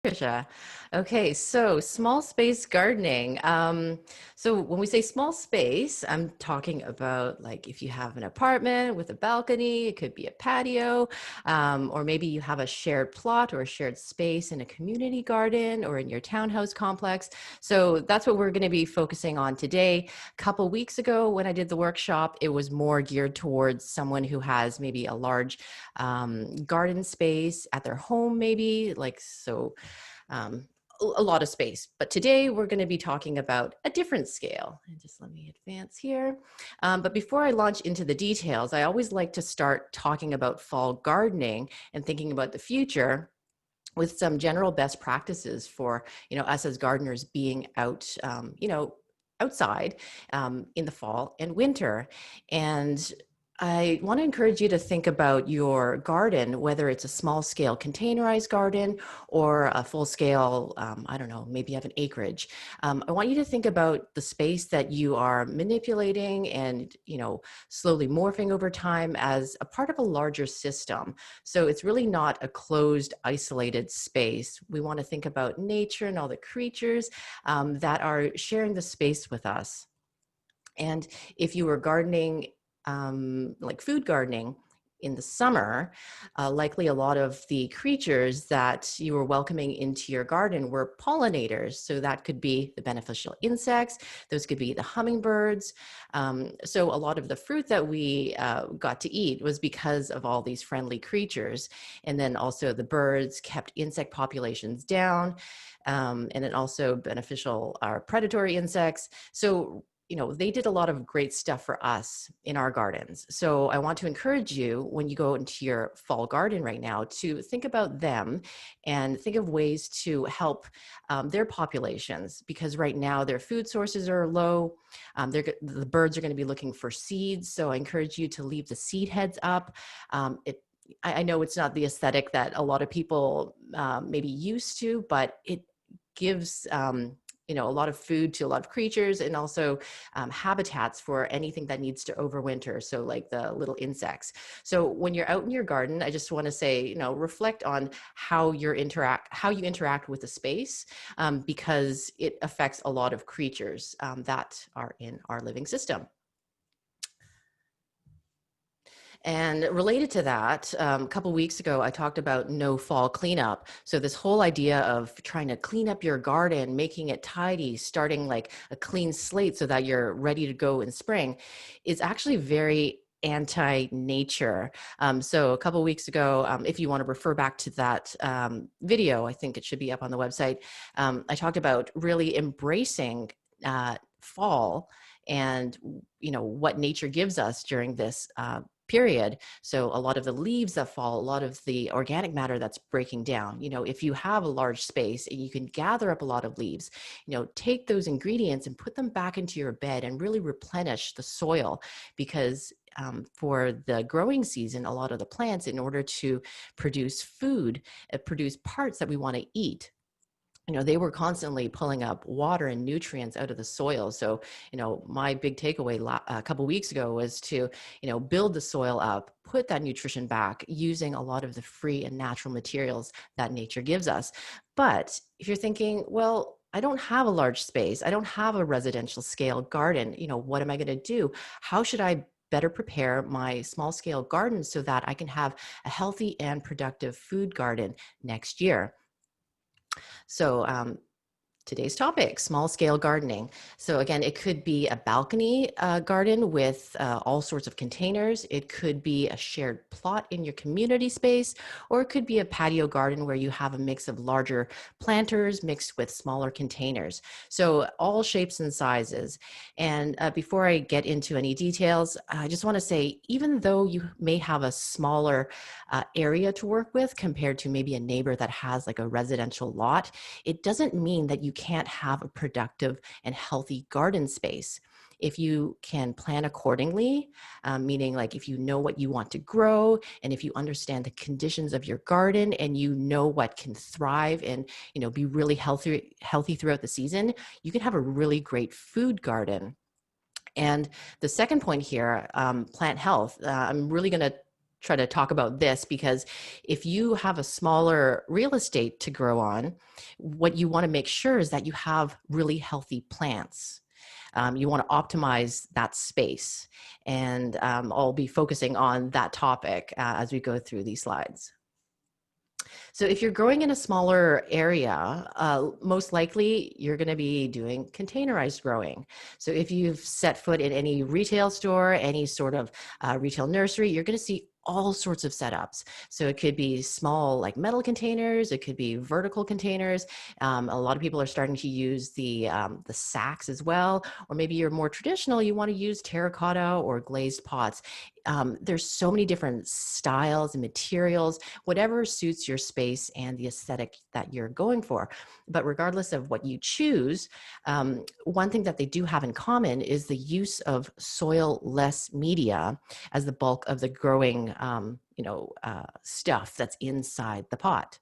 Trisha. Okay, so small space gardening. So when we say small space, I'm talking about like if you have an apartment with a balcony, it could be a patio, or maybe you have a shared plot or a shared space in a community garden or in your townhouse complex. So that's what we're going to be focusing on today. A couple weeks ago, when I did the workshop, it was more geared towards someone who has maybe a large garden space at their home, maybe like so um, a lot of space. But today we're going to be talking about a different scale. And just let me advance here. But before I launch into the details, I always like to start talking about fall gardening and thinking about the future with some general best practices for us as gardeners being out outside in the fall and winter. And I want to encourage you to think about your garden, whether it's a small scale containerized garden or a full scale, I don't know, maybe you have an acreage. I want you to think about the space that you are manipulating and, slowly morphing over time as a part of a larger system. So it's really not a closed, isolated space. We want to think about nature and all the creatures that are sharing the space with us. And if you were gardening, like food gardening in the summer, likely a lot of the creatures that you were welcoming into your garden were pollinators. So that could be the beneficial insects, those could be the hummingbirds. So a lot of the fruit that we got to eat was because of all these friendly creatures. And then also the birds kept insect populations down. And then also beneficial are predatory insects. So they did a lot of great stuff for us in our gardens. So I want to encourage you when you go into your fall garden right now to think about them and think of ways to help their populations, because right now their food sources are low. The birds are going to be looking for seeds. So I encourage you to leave the seed heads up. I know it's not the aesthetic that a lot of people maybe used to, but it gives a lot of food to a lot of creatures, and also habitats for anything that needs to overwinter. So like the little insects. So when you're out in your garden, I just want to say, reflect on how you interact with the space, because it affects a lot of creatures that are in our living system. And related to that, a couple weeks ago, I talked about no fall cleanup. So this whole idea of trying to clean up your garden, making it tidy, starting like a clean slate so that you're ready to go in spring is actually very anti-nature. So a couple weeks ago, if you want to refer back to that video, I think it should be up on the website. I talked about really embracing fall and what nature gives us during this period. So a lot of the leaves that fall, a lot of the organic matter that's breaking down, if you have a large space and you can gather up a lot of leaves, take those ingredients and put them back into your bed and really replenish the soil, because for the growing season, a lot of the plants, in order to produce food, produce parts that we want to eat, they were constantly pulling up water and nutrients out of the soil. So, my big takeaway a couple weeks ago was to, build the soil up, put that nutrition back using a lot of the free and natural materials that nature gives us. But if you're thinking, well, I don't have a large space, I don't have a residential scale garden, what am I going to do? How should I better prepare my small scale garden so that I can have a healthy and productive food garden next year? So today's topic, small scale gardening. So again, it could be a balcony garden with all sorts of containers. It could be a shared plot in your community space, or it could be a patio garden where you have a mix of larger planters mixed with smaller containers. So all shapes and sizes. And before I get into any details, I just want to say, even though you may have a smaller area to work with compared to maybe a neighbor that has like a residential lot, it doesn't mean that you can't have a productive and healthy garden space. If you can plan accordingly, meaning like if you know what you want to grow, and if you understand the conditions of your garden, and you know what can thrive and be really healthy throughout the season, you can have a really great food garden. And the second point here, plant health. I'm really going to try to talk about this, because if you have a smaller real estate to grow on, what you want to make sure is that you have really healthy plants. You want to optimize that space. And I'll be focusing on that topic as we go through these slides. So if you're growing in a smaller area, most likely you're going to be doing containerized growing. So if you've set foot in any retail store, any sort of retail nursery, you're going to see all sorts of setups. So it could be small like metal containers, it could be vertical containers. A lot of people are starting to use the sacks as well, or maybe you're more traditional, you want to use terracotta or glazed pots. There's so many different styles and materials, whatever suits your space and the aesthetic that you're going for. But regardless of what you choose, one thing that they do have in common is the use of soil-less media as the bulk of the growing stuff that's inside the pot.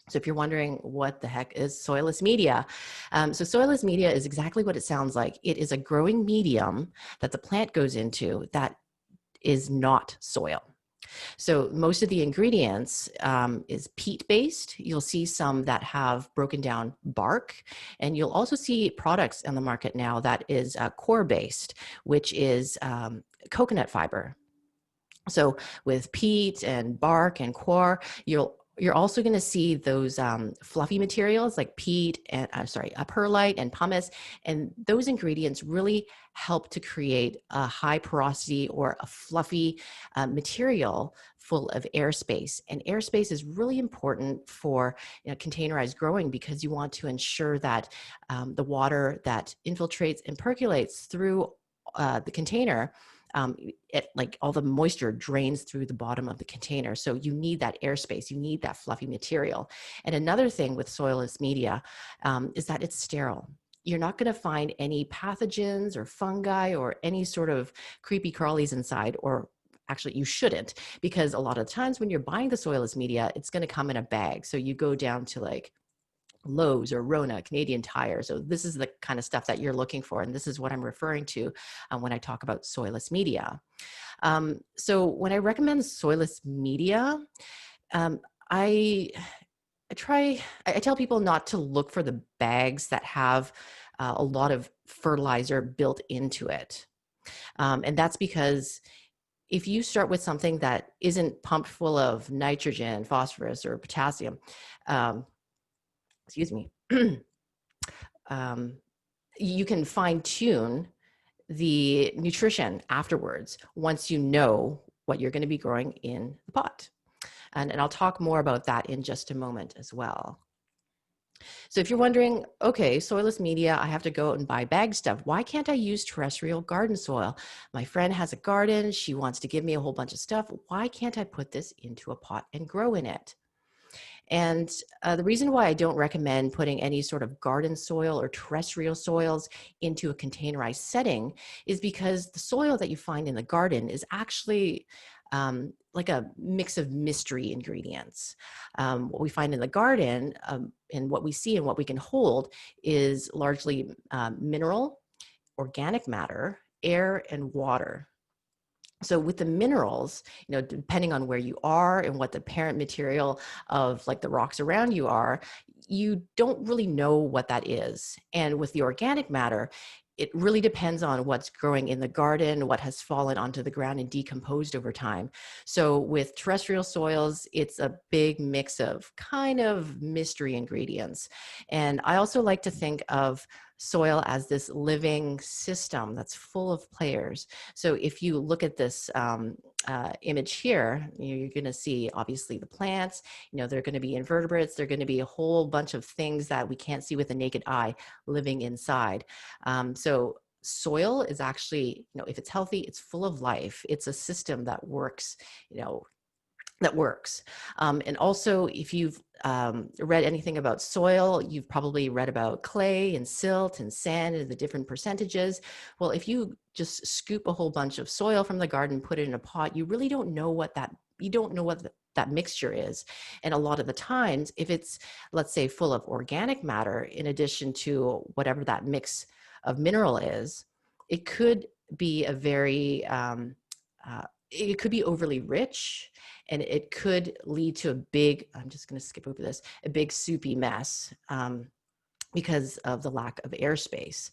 So if you're wondering what the heck is soilless media, so soilless media is exactly what it sounds like. It is a growing medium that the plant goes into that is not soil. So most of the ingredients is peat based. You'll see some that have broken down bark, and you'll also see products on the market now that is core based, which is coconut fiber. So with peat and bark and coir, you're also going to see those fluffy materials like peat and perlite and pumice, and those ingredients really help to create a high porosity or a fluffy material full of airspace. And airspace is really important for containerized growing, because you want to ensure that the water that infiltrates and percolates through the container, like all the moisture drains through the bottom of the container. So you need that airspace, you need that fluffy material. And another thing with soilless media is that it's sterile. You're not going to find any pathogens or fungi or any sort of creepy crawlies inside, or actually you shouldn't, because a lot of times when you're buying the soilless media, it's going to come in a bag. So you go down to like Lowe's or Rona, Canadian Tire. So this is the kind of stuff that you're looking for. And this is what I'm referring to when I talk about soilless media. So when I recommend soilless media, I tell people not to look for the bags that have a lot of fertilizer built into it. And that's because if you start with something that isn't pumped full of nitrogen, phosphorus, or potassium, excuse me, you can fine tune the nutrition afterwards once you know what you're going to be growing in the pot. And I'll talk more about that in just a moment as well. So if you're wondering, okay, soilless media, I have to go out and buy bag stuff. Why can't I use terrestrial garden soil? My friend has a garden. She wants to give me a whole bunch of stuff. Why can't I put this into a pot and grow in it? And the reason why I don't recommend putting any sort of garden soil or terrestrial soils into a containerized setting is because the soil that you find in the garden is actually like a mix of mystery ingredients. What we find in the garden and what we see and what we can hold is largely mineral, organic matter, air, and water. So with the minerals, depending on where you are and what the parent material of like the rocks around you are, you don't really know what that is. And with the organic matter, it really depends on what's growing in the garden, what has fallen onto the ground and decomposed over time. So with terrestrial soils, it's a big mix of kind of mystery ingredients. And I also like to think of soil as this living system that's full of players. So if you look at this image here, you're going to see obviously the plants, they're going to be invertebrates, they're going to be a whole bunch of things that we can't see with the naked eye living inside. So soil is actually, if it's healthy, it's full of life. It's a system that works, and also, if you've read anything about soil, you've probably read about clay and silt and sand and the different percentages. Well, if you just scoop a whole bunch of soil from the garden, put it in a pot, you really don't know what that mixture is. And a lot of the times, if it's, let's say, full of organic matter, in addition to whatever that mix of mineral is, it could be a very it could be overly rich, and it could lead to a big, I'm just going to skip over this, a big soupy mess. Because of the lack of airspace.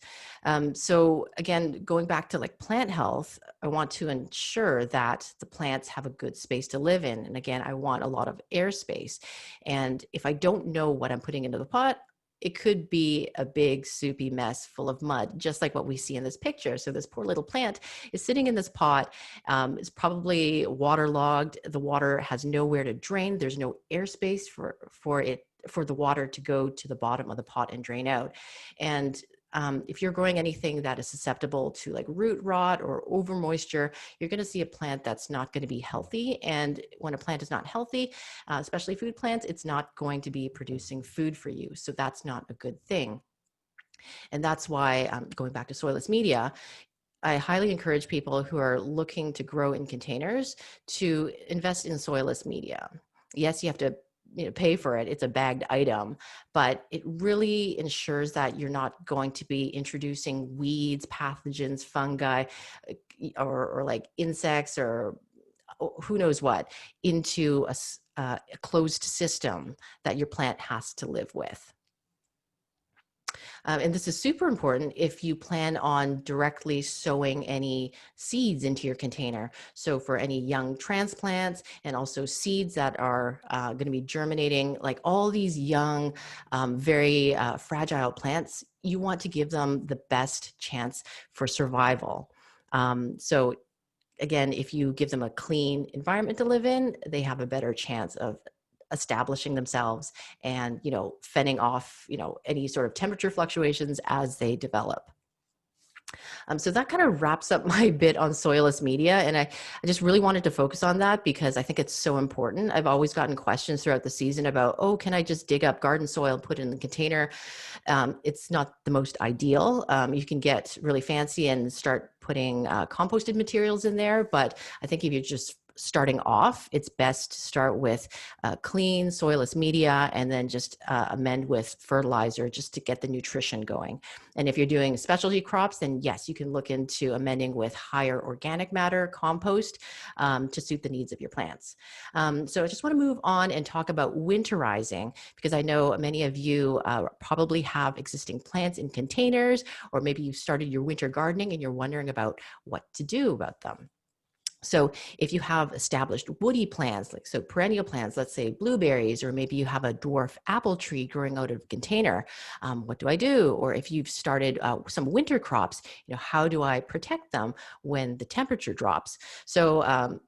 So again, going back to like plant health, I want to ensure that the plants have a good space to live in. And again, I want a lot of airspace. And if I don't know what I'm putting into the pot, it could be a big soupy mess full of mud, just like what we see in this picture. So this poor little plant is sitting in this pot. It's probably waterlogged. The water has nowhere to drain. There's no airspace for the water to go to the bottom of the pot and drain out. And if you're growing anything that is susceptible to like root rot or over moisture, you're going to see a plant that's not going to be healthy. And when a plant is not healthy, especially food plants, it's not going to be producing food for you. So that's not a good thing. And that's why, going back to soilless media, I highly encourage people who are looking to grow in containers to invest in soilless media. Yes, you have to pay for it. It's a bagged item, but it really ensures that you're not going to be introducing weeds, pathogens, fungi, or like insects or who knows what into a closed system that your plant has to live with. And this is super important if you plan on directly sowing any seeds into your container. So for any young transplants and also seeds that are going to be germinating, like all these young, very fragile plants, you want to give them the best chance for survival. So again, if you give them a clean environment to live in, they have a better chance of establishing themselves and, fending off, any sort of temperature fluctuations as they develop. So that kind of wraps up my bit on soilless media. And I just really wanted to focus on that because I think it's so important. I've always gotten questions throughout the season about, oh, can I just dig up garden soil and put it in the container? It's not the most ideal. You can get really fancy and start putting composted materials in there. But I think if you're just starting off, it's best to start with clean, soilless media and then just amend with fertilizer just to get the nutrition going. And if you're doing specialty crops, then yes, you can look into amending with higher organic matter, compost, to suit the needs of your plants. So I just want to move on and talk about winterizing, because I know many of you probably have existing plants in containers, or maybe you've started your winter gardening and you're wondering about what to do about them. So if you have established woody plants, like so perennial plants, let's say blueberries, or maybe you have a dwarf apple tree growing out of a container, what do I do? Or if you've started some winter crops, how do I protect them when the temperature drops? So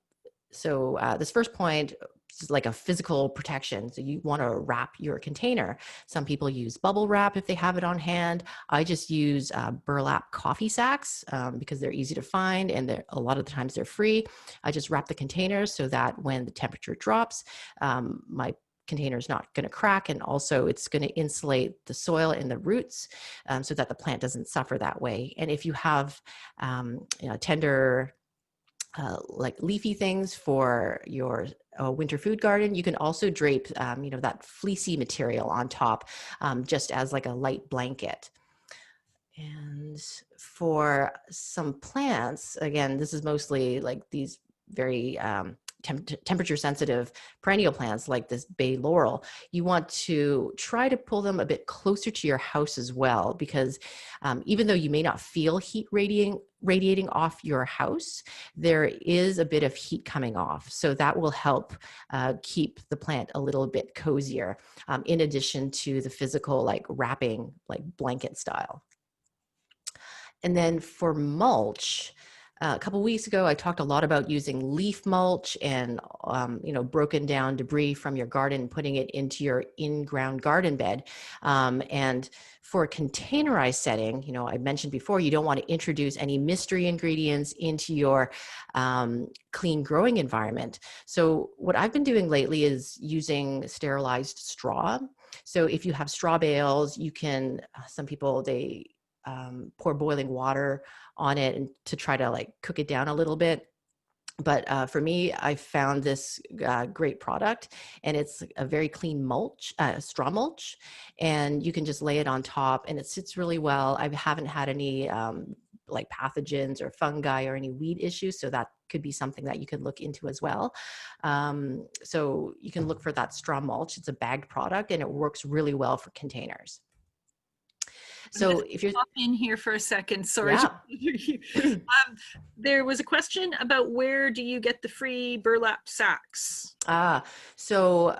this first point is like a physical protection. So you want to wrap your container. Some people use bubble wrap if they have it on hand. I just use burlap coffee sacks because they're easy to find and a lot of the times they're free. I just wrap the containers so that when the temperature drops, my container is not going to crack, and also it's going to insulate the soil and the roots so that the plant doesn't suffer that way. And if you have tender like leafy things for your winter food garden, you can also drape, that fleecy material on top, just as like a light blanket. And for some plants, again, this is mostly like these very temperature sensitive perennial plants like this bay laurel. You want to try to pull them a bit closer to your house as well, because even though you may not feel heat radiating off your house, there is a bit of heat coming off. So that will help keep the plant a little bit cozier, in addition to the physical like wrapping, like blanket style. And then for mulch, a couple weeks ago, I talked a lot about using leaf mulch and, broken down debris from your garden, putting it into your in-ground garden bed. And for a containerized setting, I mentioned before, you don't want to introduce any mystery ingredients into your clean growing environment. So what I've been doing lately is using sterilized straw. So if you have straw bales, you can, some people, they pour boiling water on it and to try to like cook it down a little bit. But for me, I found this great product, and it's a very clean mulch, straw mulch, and you can just lay it on top and it sits really well. I haven't had any like pathogens or fungi or any weed issues. So that could be something that you could look into as well. So you can look for that straw mulch. It's a bagged product and it works really well for containers. So if you're pop in here for a second, sorry. yeah. There was a question about where do you get the free burlap sacks? So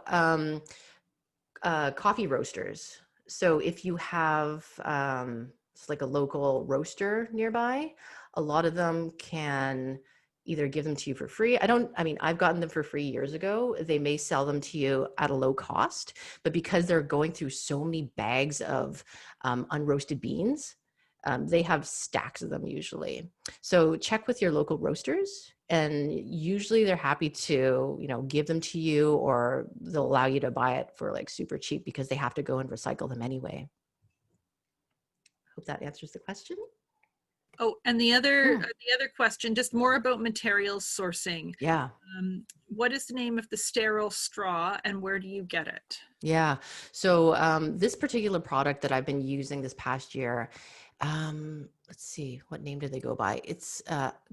coffee roasters. So if you have it's like a local roaster nearby, a lot of them can either give them to you for free. I mean, I've gotten them for free years ago. They may sell them to you at a low cost, but because they're going through so many bags of unroasted beans, they have stacks of them usually. So check with your local roasters, and usually they're happy to, give them to you, or they'll allow you to buy it for like super cheap because they have to go and recycle them anyway. Hope that answers the question. Oh, and the other question, just more about materials sourcing. Yeah. What is the name of the sterile straw and where do you get it? Yeah. So this particular product that I've been using this past year, let's see, what name did they go by? It's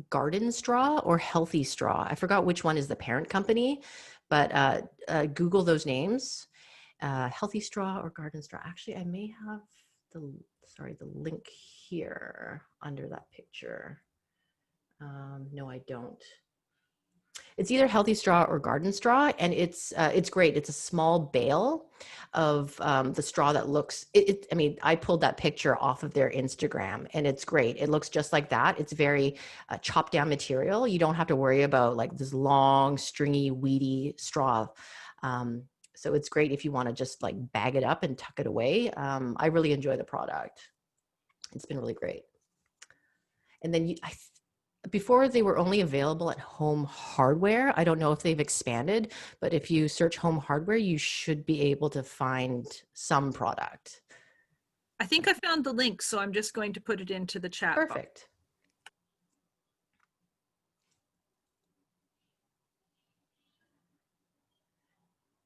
Garden Straw or Healthy Straw. I forgot which one is the parent company, but Google those names, Healthy Straw or Garden Straw. Actually, I may have the link here under that picture. No, I don't. It's either Healthy Straw or Garden Straw, and it's great. It's a small bale of the straw that looks. I mean, I pulled that picture off of their Instagram, and it's great. It looks just like that. It's very chopped down material. You don't have to worry about like this long, stringy, weedy straw. So it's great if you want to just like bag it up and tuck it away. I really enjoy the product. It's been really great. And then before they were only available at Home Hardware. I don't know if they've expanded, but if you search Home Hardware, you should be able to find some product. I think I found the link, so I'm just going to put it into the chat box. Perfect.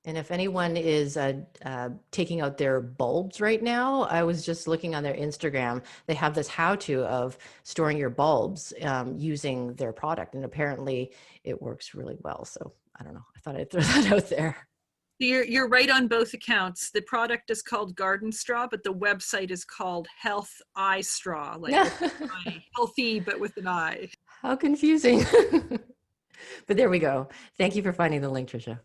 And if anyone is taking out their bulbs right now, I was just looking on their Instagram. They have this how-to of storing your bulbs using their product. And apparently it works really well. So I don't know. I thought I'd throw that out there. You're right on both accounts. The product is called Garden Straw, but the website is called Health Eye Straw, like healthy, but with an eye. How confusing. But there we go. Thank you for finding the link, Tricia.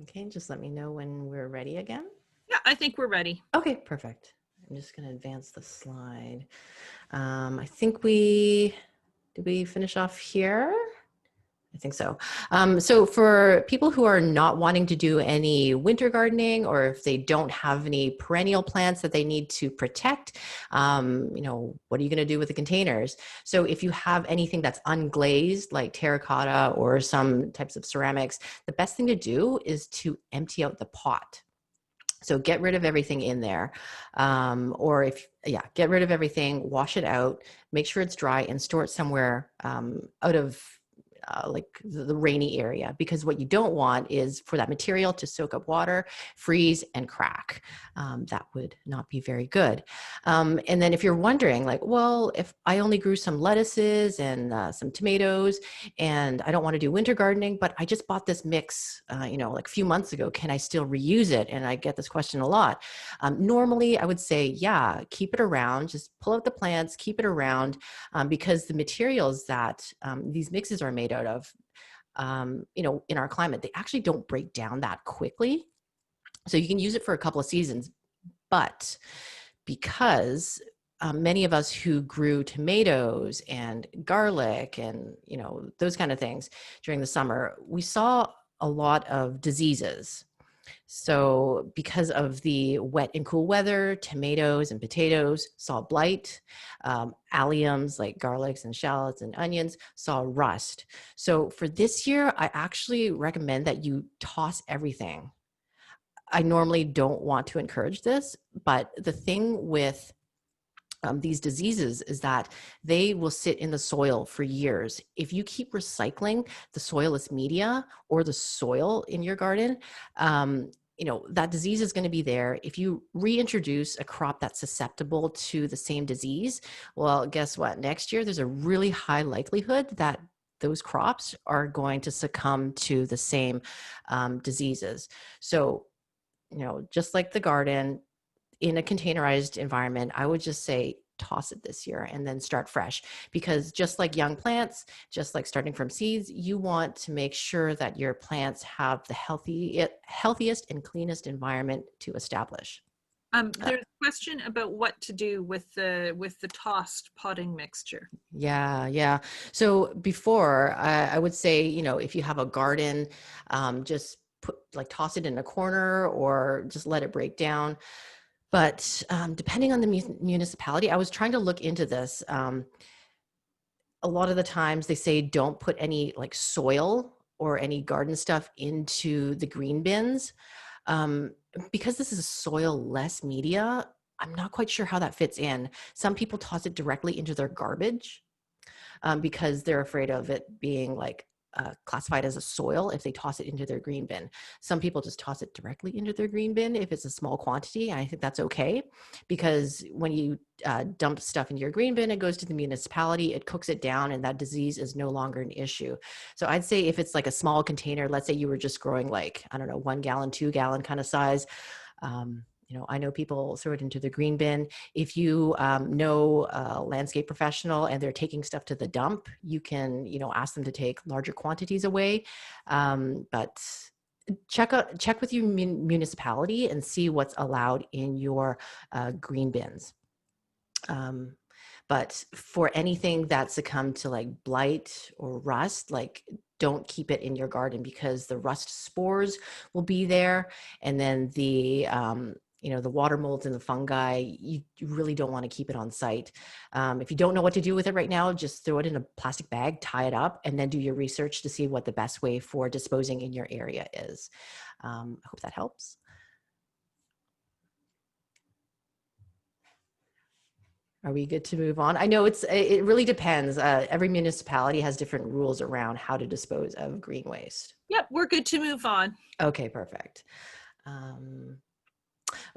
Okay, just let me know when we're ready again. Yeah, I think we're ready. Okay, perfect. I'm just going to advance the slide. I think did we finish off here? I think so. So for people who are not wanting to do any winter gardening, or if they don't have any perennial plants that they need to protect, what are you going to do with the containers? So if you have anything that's unglazed, like terracotta or some types of ceramics, the best thing to do is to empty out the pot. So get rid of everything in there. Get rid of everything, wash it out, make sure it's dry, and store it somewhere out of like the rainy area, because what you don't want is for that material to soak up water, freeze, and crack. That would not be very good. And then if you're wondering, like, well, if I only grew some lettuces and some tomatoes, and I don't want to do winter gardening, but I just bought this mix, like a few months ago, can I still reuse it? And I get this question a lot. Normally, I would say, yeah, keep it around. Just pull out the plants, keep it around, because the materials that these mixes are made out of, in our climate, they actually don't break down that quickly. So you can use it for a couple of seasons, but because many of us who grew tomatoes and garlic and, those kind of things during the summer, we saw a lot of diseases. So because of the wet and cool weather, tomatoes and potatoes saw blight, alliums like garlics and shallots and onions saw rust. So for this year, I actually recommend that you toss everything. I normally don't want to encourage this, but the thing with these diseases is that they will sit in the soil for years. If you keep recycling the soilless media or the soil in your garden, that disease is going to be there. If you reintroduce a crop that's susceptible to the same disease, well, guess what? Next year, there's a really high likelihood that those crops are going to succumb to the same diseases. So, just like the garden, in a containerized environment, I would just say toss it this year and then start fresh, because just like young plants, just like starting from seeds, you want to make sure that your plants have the healthiest and cleanest environment to establish. There's a question about what to do with the tossed potting mixture. Yeah. So before, I would say, if you have a garden, just toss it in a corner or just let it break down. But depending on the municipality, I was trying to look into this. A lot of the times they say don't put any soil or any garden stuff into the green bins. Um, because this is soil-less media, I'm not quite sure how that fits in. Some people toss it directly into their garbage, because they're afraid of it being classified as a soil if they toss it into their green bin. Some people just toss it directly into their green bin if it's a small quantity. I think that's okay, because when you dump stuff into your green bin, it goes to the municipality, it cooks it down, and that disease is no longer an issue. So I'd say if it's like a small container, let's say you were just growing 1 gallon, 2 gallon kind of size, I know people throw it into the green bin. If you know a landscape professional and they're taking stuff to the dump, you can, ask them to take larger quantities away. But check with your municipality and see what's allowed in your green bins. But for anything that succumbed to blight or rust, don't keep it in your garden, because the rust spores will be there. And then the water molds and the fungi, you really don't want to keep it on site. If you don't know what to do with it right now, just throw it in a plastic bag, tie it up, and then do your research to see what the best way for disposing in your area is. I hope that helps. Are we good to move on? I know it really depends. Every municipality has different rules around how to dispose of green waste. Yep, we're good to move on. Okay, perfect.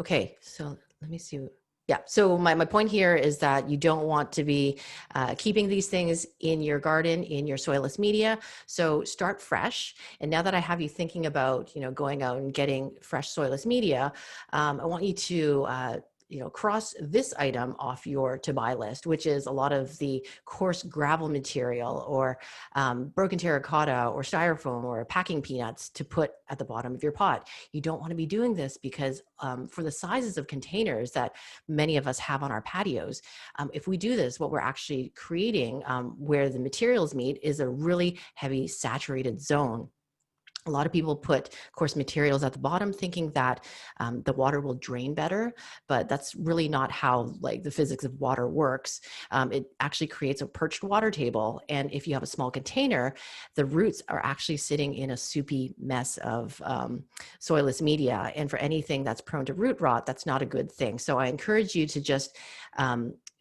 Okay, so let me see. Yeah, so my point here is that you don't want to be keeping these things in your garden, in your soilless media. So start fresh. And now that I have you thinking about, going out and getting fresh soilless media, I want you to cross this item off your to buy list, which is a lot of the coarse gravel material or broken terracotta or styrofoam or packing peanuts to put at the bottom of your pot. You don't want to be doing this because for the sizes of containers that many of us have on our patios, if we do this, what we're actually creating where the materials meet is a really heavy saturated zone. A lot of people put coarse materials at the bottom thinking that the water will drain better, but that's really not how the physics of water works. It actually creates a perched water table. And if you have a small container, the roots are actually sitting in a soupy mess of soilless media. And for anything that's prone to root rot, that's not a good thing. So I encourage you to just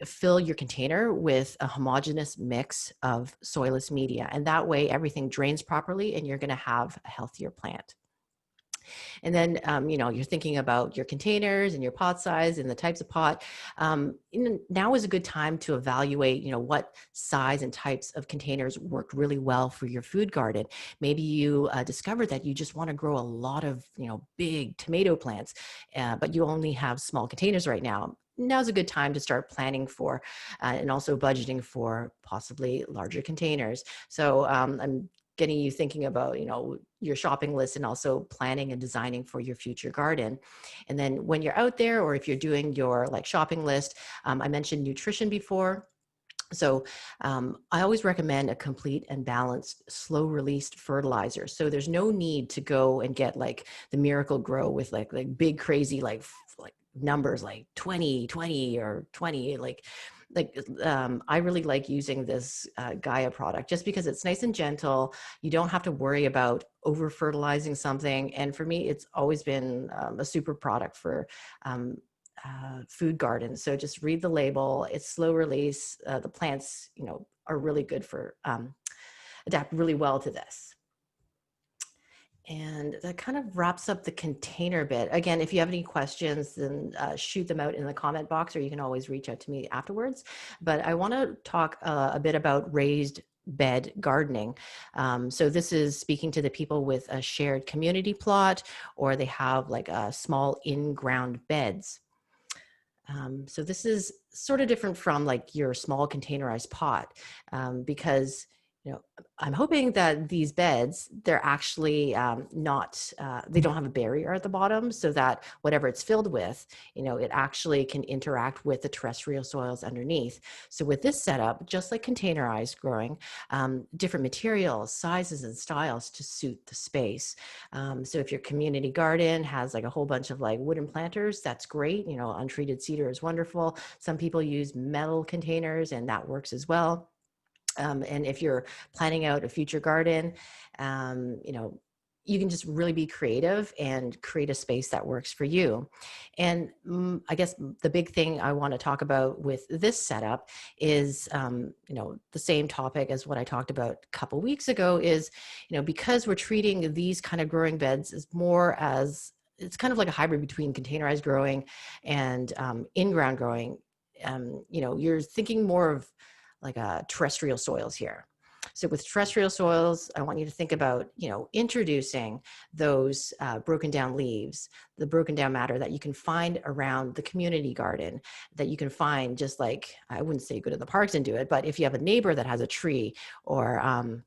fill your container with a homogeneous mix of soilless media. And that way everything drains properly and you're going to have a healthier plant. And then, you're thinking about your containers and your pot size and the types of pot. Now is a good time to evaluate, what size and types of containers worked really well for your food garden. Maybe you discovered that you just want to grow a lot of, big tomato plants, but you only have small containers right now. Now's a good time to start planning for and also budgeting for possibly larger containers. So I'm getting you thinking about, your shopping list and also planning and designing for your future garden. And then when you're out there, or if you're doing your shopping list, I mentioned nutrition before. So I always recommend a complete and balanced, slow released fertilizer. So there's no need to go and get the Miracle Grow with like big crazy numbers like 20 or 20 I really like using this Gaia product just because it's nice and gentle. You don't have to worry about over fertilizing something. And for me, it's always been a super product for food garden. So just read the label. It's slow release. The plants, are really good for adapt really well to this. And that kind of wraps up the container bit. Again, if you have any questions, then shoot them out in the comment box, or you can always reach out to me afterwards. But I want to talk a bit about raised bed gardening. So this is speaking to the people with a shared community plot, or they have like a small in-ground beds. So this is sort of different from like your small containerized pot, because I'm hoping that these beds, they're actually not, they don't have a barrier at the bottom, so that whatever it's filled with, it actually can interact with the terrestrial soils underneath. So with this setup, just like containerized growing, different materials, sizes, and styles to suit the space. So if your community garden has like a whole bunch of like wooden planters, that's great. Untreated cedar is wonderful. Some people use metal containers, and that works as well. And if you're planning out a future garden, you can just really be creative and create a space that works for you. And I guess the big thing I want to talk about with this setup is, the same topic as what I talked about a couple weeks ago is, because we're treating these kind of growing beds as more as, it's kind of like a hybrid between containerized growing and in-ground growing. You're thinking more of like terrestrial soils here. So with terrestrial soils, I want you to think about, introducing those broken down leaves, the broken down matter that you can find around the community garden, that you can find just like, I wouldn't say go to the parks and do it, but if you have a neighbor that has a tree or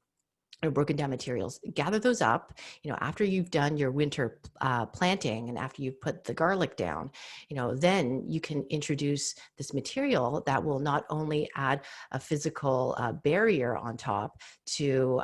broken down materials, gather those up, after you've done your winter planting and after you've put the garlic down, then you can introduce this material that will not only add a physical barrier on top to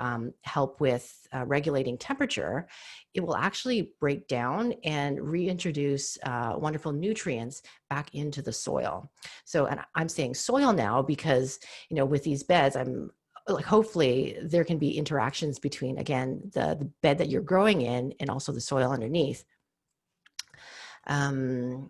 help with regulating temperature, it will actually break down and reintroduce wonderful nutrients back into the soil. So, and I'm saying soil now because, with these beds, I'm like, hopefully there can be interactions between, again, the bed that you're growing in and also the soil underneath. Let's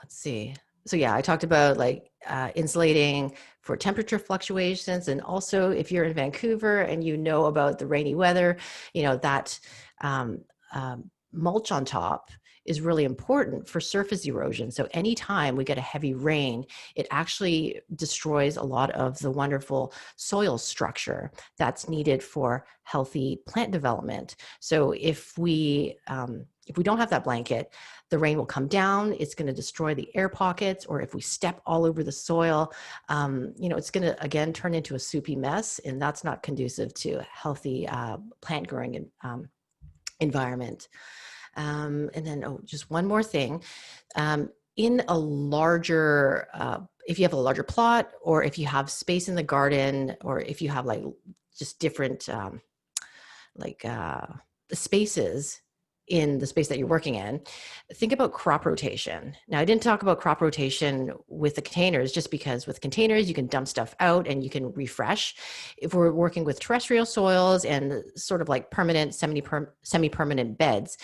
see. So yeah, I talked about like insulating for temperature fluctuations. And also if you're in Vancouver and about the rainy weather, that mulch on top is really important for surface erosion. So anytime we get a heavy rain, it actually destroys a lot of the wonderful soil structure that's needed for healthy plant development. So if we don't have that blanket, the rain will come down, it's going to destroy the air pockets, or if we step all over the soil, it's going to, again, turn into a soupy mess, and that's not conducive to a healthy plant growing environment. And then, just one more thing. In a larger, if you have a larger plot, or if you have space in the garden, or if you have like just different spaces in the space that you're working in, think about crop rotation. Now, I didn't talk about crop rotation with the containers just because with containers, you can dump stuff out and you can refresh. If we're working with terrestrial soils and sort of like permanent, semi-permanent beds,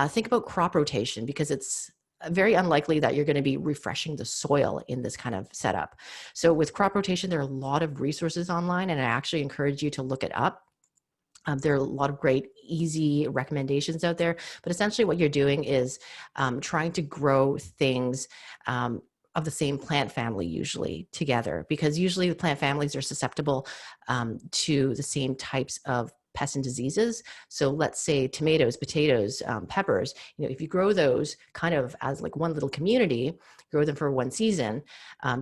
think about crop rotation because it's very unlikely that you're going to be refreshing the soil in this kind of setup. So with crop rotation, there are a lot of resources online, and I actually encourage you to look it up. There are a lot of great, easy recommendations out there, but essentially what you're doing is trying to grow things of the same plant family usually together, because usually the plant families are susceptible to the same types of pests and diseases. So let's say tomatoes, potatoes, peppers, if you grow those kind of as like one little community, grow them for one season,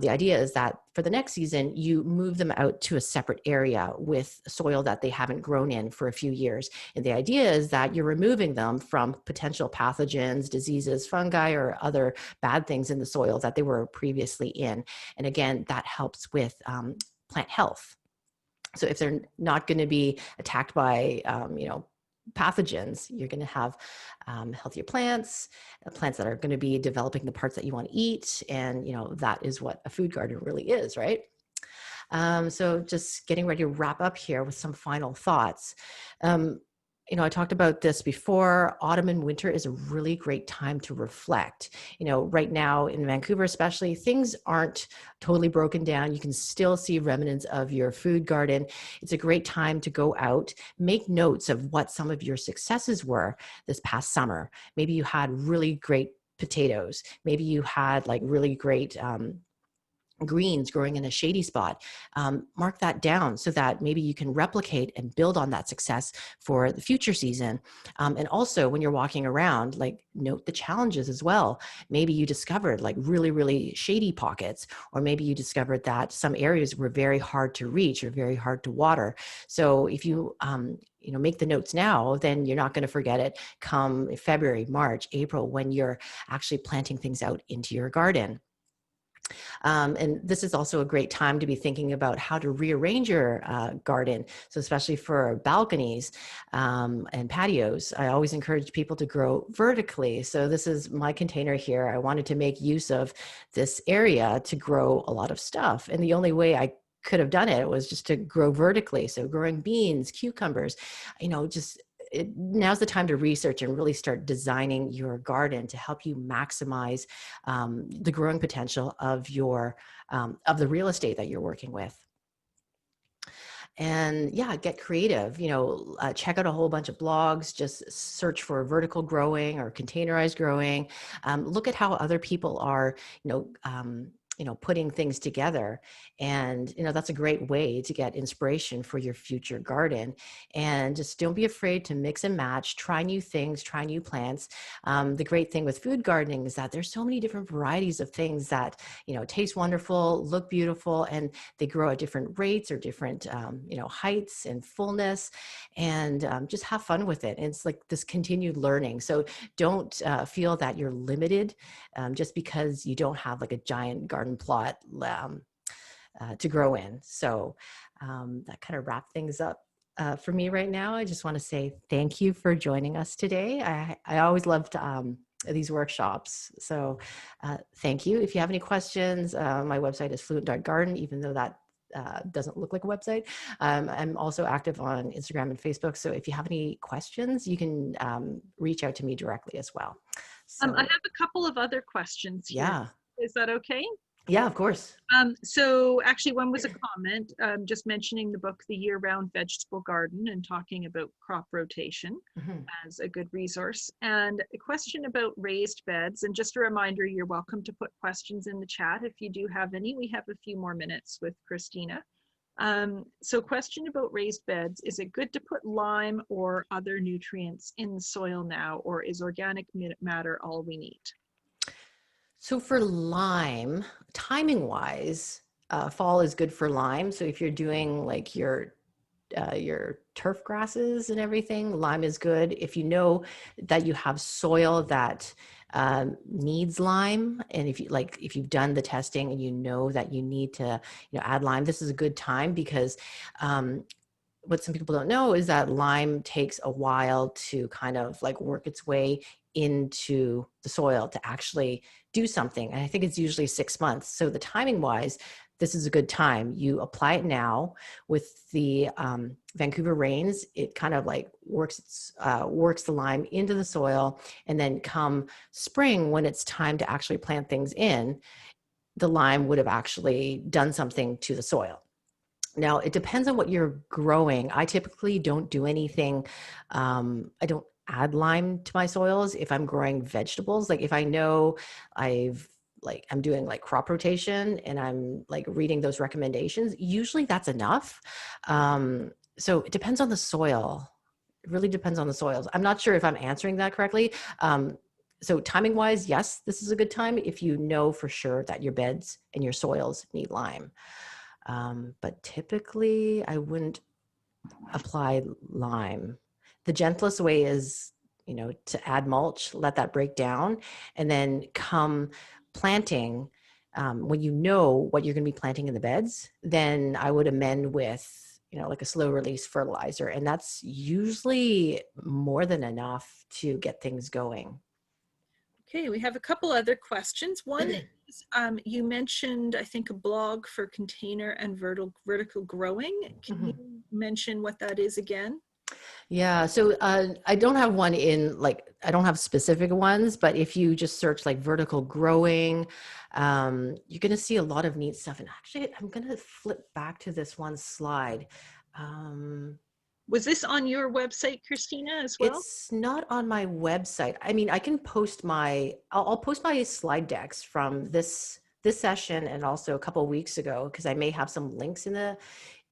the idea is that for the next season, you move them out to a separate area with soil that they haven't grown in for a few years. And the idea is that you're removing them from potential pathogens, diseases, fungi, or other bad things in the soil that they were previously in. And again, that helps with plant health. So if they're not going to be attacked by, pathogens, you're going to have healthier plants, plants that are going to be developing the parts that you want to eat. And, that is what a food garden really is, right? So just getting ready to wrap up here with some final thoughts. I talked about this before. Autumn and winter is a really great time to reflect. Right now in Vancouver, especially, things aren't totally broken down. You can still see remnants of your food garden. It's a great time to go out, make notes of what some of your successes were this past summer. Maybe you had really great potatoes. Maybe you had like really great greens growing in a shady spot. Mark that down so that maybe you can replicate and build on that success for the future season. And also when you're walking around, like note the challenges as well. Maybe you discovered like really, really shady pockets, or maybe you discovered that some areas were very hard to reach or very hard to water. So if you, make the notes now, then you're not going to forget it come February, March, April, when you're actually planting things out into your garden. And this is also a great time to be thinking about how to rearrange your garden. So especially for balconies and patios, I always encourage people to grow vertically. So this is my container here. I wanted to make use of this area to grow a lot of stuff. And the only way I could have done it was just to grow vertically. So growing beans, cucumbers, now's the time to research and really start designing your garden to help you maximize the growing potential of of the real estate that you're working with. And yeah, get creative. Check out a whole bunch of blogs. Just search for vertical growing or containerized growing. Look at how other people are putting things together. And that's a great way to get inspiration for your future garden. And just don't be afraid to mix and match, try new things, try new plants. The great thing with food gardening is that there's so many different varieties of things that taste wonderful, look beautiful, and they grow at different rates or different heights and fullness. And just have fun with it. And it's like this continued learning. So don't feel that you're limited just because you don't have like a giant garden plot to grow in. So that kind of wraps things up for me right now. I just want to say thank you for joining us today. I always loved these workshops. So thank you. If you have any questions, my website is fluent.garden, even though that doesn't look like a website. I'm also active on Instagram and Facebook. So if you have any questions, you can reach out to me directly as well. So I have a couple of other questions here. yeah. Is that okay? Yeah, of course. So actually one was a comment, just mentioning the book, The Year-Round Vegetable Garden, and talking about crop rotation as a good resource. And a question about raised beds. And just a reminder, you're welcome to put questions in the chat if you do have any. We have a few more minutes with Christina. So question about raised beds, is it good to put lime or other nutrients in the soil now, or is organic matter all we need? So for lime, timing wise, fall is good for lime. So if you're doing like your turf grasses and everything, lime is good. If you know that you have soil that needs lime, and if you've done the testing and you know that you need to add lime, this is a good time because what some people don't know is that lime takes a while to kind of like work its way into the soil to actually do something. And I think it's usually 6 months. So the timing wise, this is a good time. You apply it now with the Vancouver rains. It kind of like works the lime into the soil. And then come spring, when it's time to actually plant things in, the lime would have actually done something to the soil. Now, it depends on what you're growing. I typically don't do anything. I don't add lime to my soils if I'm growing vegetables. Like if I know I'm doing like crop rotation and I'm like reading those recommendations, usually that's enough. So it depends on the soil. It really depends on the soils. I'm not sure if I'm answering that correctly. So timing wise, yes, this is a good time if you know for sure that your beds and your soils need lime. But typically I wouldn't apply lime. The gentlest way is, to add mulch, let that break down, and then come planting, when you know what you're going to be planting in the beds, then I would amend with, like a slow release fertilizer. And that's usually more than enough to get things going. Okay, we have a couple other questions. One is, you mentioned, I think, a blog for container and vertical growing. Can you mention what that is again? Yeah, so I don't have one in like I don't have specific ones, but if you just search like vertical growing, you're gonna see a lot of neat stuff. And actually, I'm gonna flip back to this one slide. Um, Was this on your website, Christina, as well? it's not on my website. I mean, I can post I'll post my slide decks from this session and also a couple of weeks ago because I may have some links in the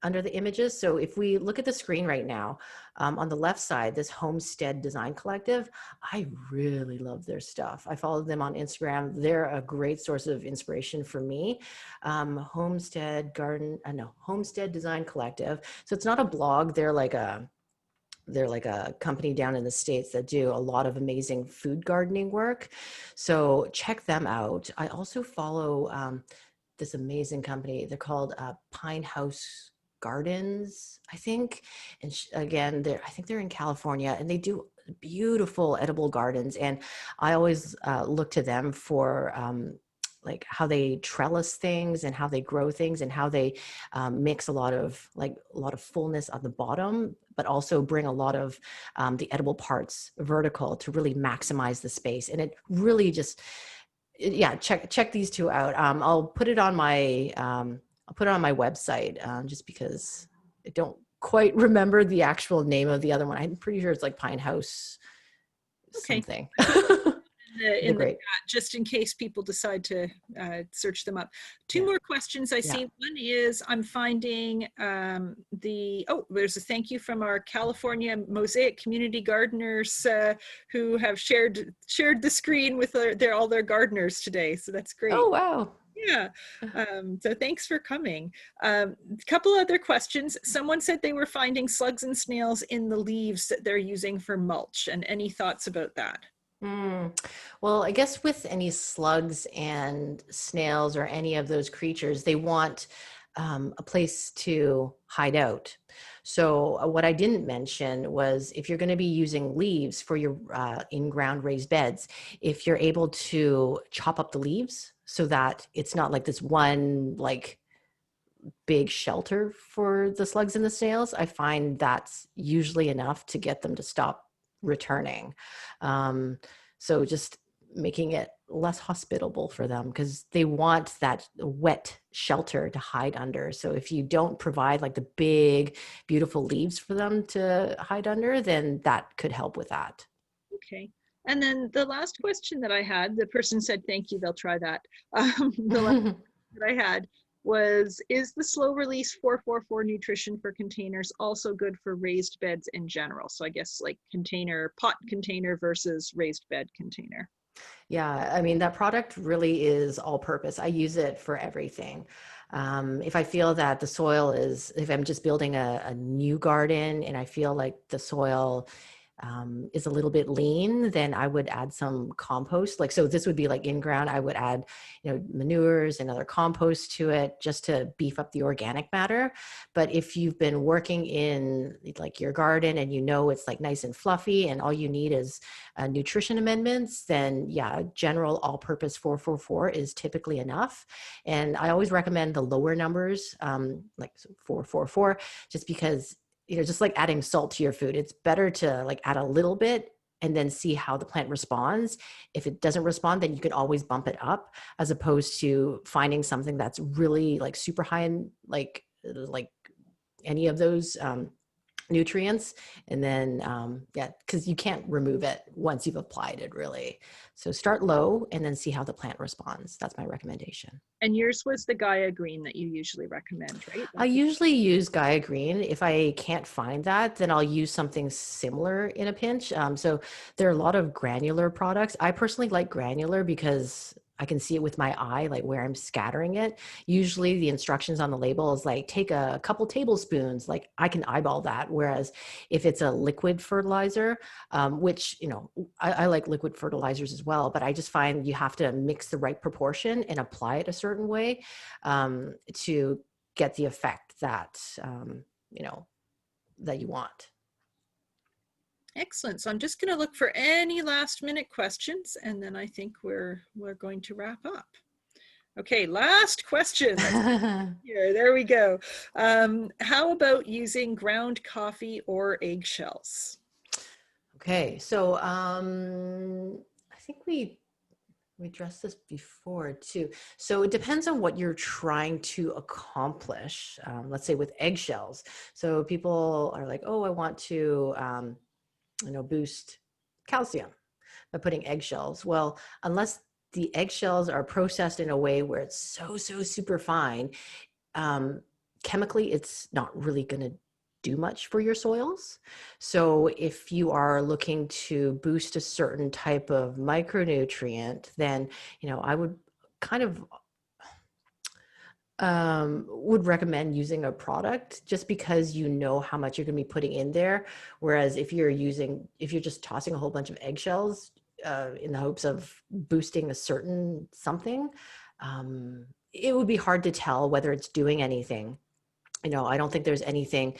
under the images. So if we look at the screen right now, on the left side, this Homestead Design Collective, I really love their stuff. I follow them on Instagram. They're a great source of inspiration for me. Homestead Design Collective. So it's not a blog. They're like a company down in the States that do a lot of amazing food gardening work. So check them out. I also follow this amazing company. They're called Pine House Gardens, I think. And again, I think they're in California, and they do beautiful edible gardens. And I always look to them for like how they trellis things and how they grow things and how they mix a lot of fullness on the bottom, but also bring a lot of the edible parts vertical to really maximize the space. And it really just yeah, check these two out. I'll put it on my website just because I don't quite remember the actual name of the other one. I'm pretty sure it's like Pine House Okay, something. I can put They're in the great. chat just in case people decide to search them up. Two Yeah, more questions I yeah. see. One is I'm finding there's a thank you from our California Mosaic community gardeners who have shared the screen with all their gardeners today. So that's Oh great. wow. Yeah. So thanks for coming. A couple other questions. Someone said they were finding slugs and snails in the leaves that they're using for mulch. And any thoughts about that? Well, I guess with any slugs and snails or any of those creatures, they want a place to hide out. So, what I didn't mention was if you're going to be using leaves for your in ground raised beds, if you're able to chop up the leaves so that it's not like this one like big shelter for the slugs and the snails, I find that's usually enough to get them to stop returning. Um, so just making it less hospitable for them because they want that wet shelter to hide under. So if you don't provide like the big, beautiful leaves for them to hide under, then that could help with that. Okay. And then the last question that I had, the person said, thank you, they'll try that. The last that I had was, is the slow release 444 nutrition for containers also good for raised beds in general? So I guess like pot container versus raised bed container. Yeah, I mean, that product really is all purpose. I use it for everything. If I feel that the soil if I'm just building a new garden and I feel like the soil is a little bit lean, then I would add some compost. Like, so this would be like in ground, I would add, manures and other compost to it just to beef up the organic matter. But if you've been working in like your garden and it's like nice and fluffy and all you need is nutrition amendments, then yeah, general all-purpose 444 is typically enough. And I always recommend the lower numbers, like 444, just because just like adding salt to your food, it's better to like add a little bit and then see how the plant responds. If it doesn't respond, then you can always bump it up, as opposed to finding something that's really like super high in like any of those nutrients. And then yeah, because you can't remove it once you've applied it, really. So start low and then see how the plant responds. That's my recommendation. And yours was the Gaia Green that you usually recommend, right? I usually use Gaia Green. If I can't find that, then I'll use something similar in a pinch. So there are a lot of granular products. I personally like granular because I can see it with my eye, like where I'm scattering it. Usually the instructions on the label is like, take a couple tablespoons, like I can eyeball that. Whereas if it's a liquid fertilizer, which, I like liquid fertilizers as well, but I just find you have to mix the right proportion and apply it a certain way to get the effect that you know that you want. Excellent. So I'm just going to look for any last minute questions, and then I think we're going to wrap up. Okay, last question. Here, there we go. How about using ground coffee or eggshells? Okay, so I think we addressed this before too. So it depends on what you're trying to accomplish. Let's say with eggshells. So people are like, oh, I want to, boost calcium by putting eggshells. Well, unless the eggshells are processed in a way where it's so super fine, um, chemically, it's not really going to do much for your soils. So if you are looking to boost a certain type of micronutrient, then, I would kind of would recommend using a product just because you know how much you're going to be putting in there. Whereas if you're just tossing a whole bunch of eggshells in the hopes of boosting a certain something, it would be hard to tell whether it's doing anything. I don't think there's anything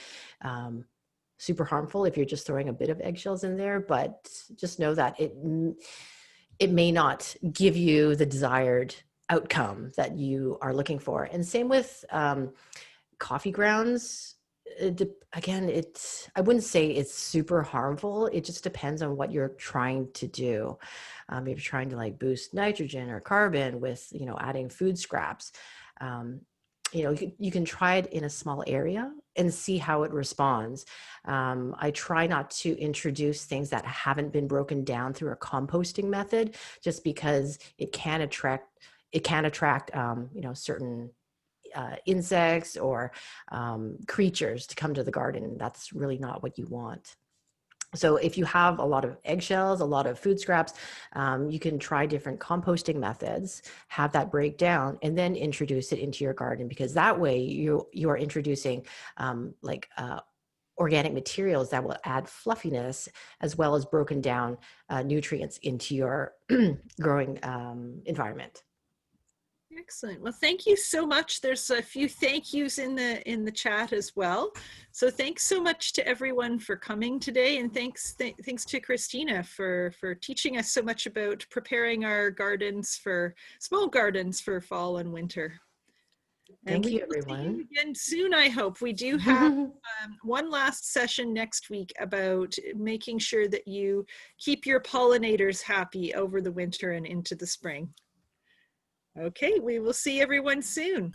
super harmful if you're just throwing a bit of eggshells in there, but just know that it may not give you the desired outcome that you are looking for. And same with coffee grounds. Again, I wouldn't say it's super harmful. It just depends on what you're trying to do. If you're trying to like boost nitrogen or carbon with, adding food scraps, you can try it in a small area and see how it responds. I try not to introduce things that haven't been broken down through a composting method, just because it can attract certain insects or creatures to come to the garden. That's really not what you want. So if you have a lot of eggshells, a lot of food scraps, you can try different composting methods, have that break down, and then introduce it into your garden, because that way you are introducing organic materials that will add fluffiness as well as broken down nutrients into your growing environment. Excellent. Well, thank you so much. There's a few thank yous in the chat as well. So thanks so much to everyone for coming today, and thanks to Christina for teaching us so much about preparing our gardens for small gardens for fall and winter. And Thank we you, will see you everyone. again soon, I hope. We do have one last session next week about making sure that you keep your pollinators happy over the winter and into the spring. Okay, we will see everyone soon.